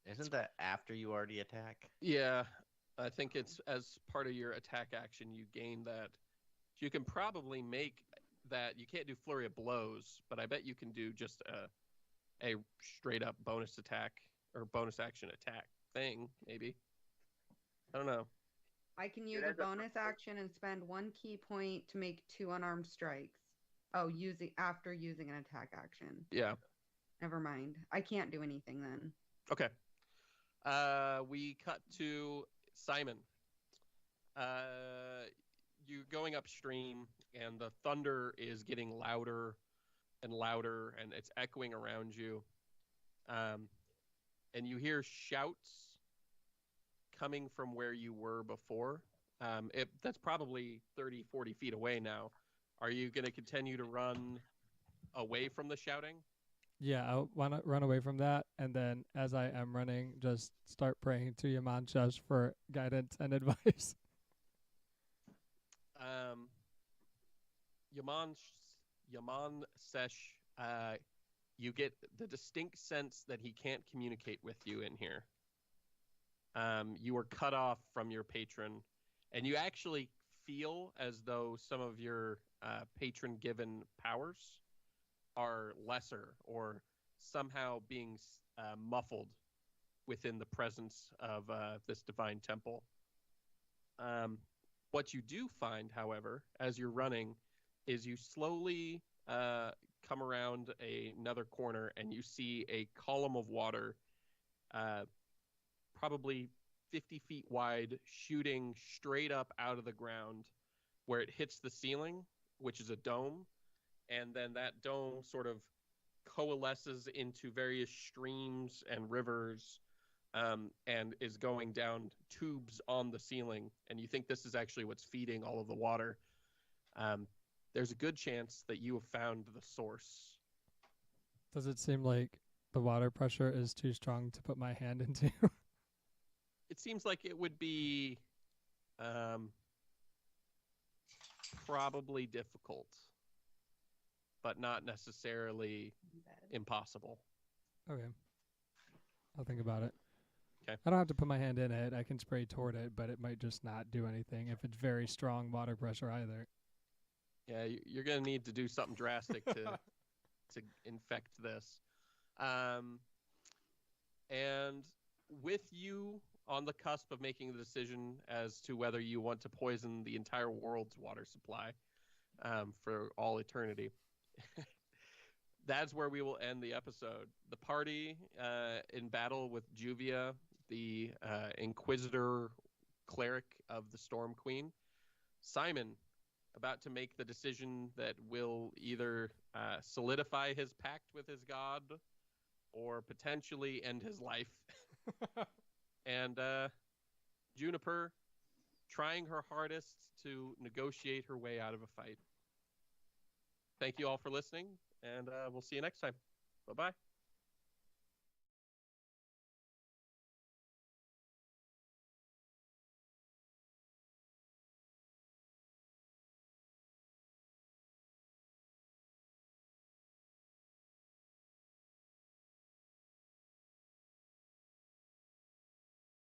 Isn't that after you already attack? Yeah, I think it's as part of your attack action you gain that. You can probably make that. You can't do flurry of blows, but I bet you can do just a straight up bonus attack or bonus action attack thing, maybe. I don't know. I can use a bonus action and spend 1 key point to make 2 unarmed strikes. Oh, after using an attack action. Yeah. Never mind. I can't do anything then. Okay. We cut to Simon. You're going upstream, and the thunder is getting louder and louder, and it's echoing around you. And you hear shouts coming from where you were before. That's probably 30, 40 feet away now. Are you going to continue to run away from the shouting? Yeah, I want to run away from that, and then as I am running, just start praying to Yamanchas for guidance and advice. Yaman Sesh, you get the distinct sense that he can't communicate with you in here. You were cut off from your patron, and you actually feel as though some of your patron-given powers are lesser or somehow being muffled within the presence of this divine temple. What you do find, however, as you're running, is you slowly come around another corner and you see a column of water probably 50 feet wide, shooting straight up out of the ground where it hits the ceiling, which is a dome. And then that dome sort of coalesces into various streams and rivers and is going down tubes on the ceiling. And you think this is actually what's feeding all of the water. There's a good chance that you have found the source. Does it seem like the water pressure is too strong to put my hand into? It seems like it would be probably difficult, but not necessarily impossible. Okay. I'll think about it. Okay. I don't have to put my hand in it. I can spray toward it, but it might just not do anything if it's very strong water pressure either. Yeah, you're going to need to do something drastic to infect this. And with you on the cusp of making the decision as to whether you want to poison the entire world's water supply for all eternity, that's where we will end the episode. The party in battle with Juvia, the Inquisitor cleric of the Storm Queen. Simon, about to make the decision that will either solidify his pact with his god or potentially end his life. And Juniper trying her hardest to negotiate her way out of a fight. Thank you all for listening, and we'll see you next time. Bye-bye.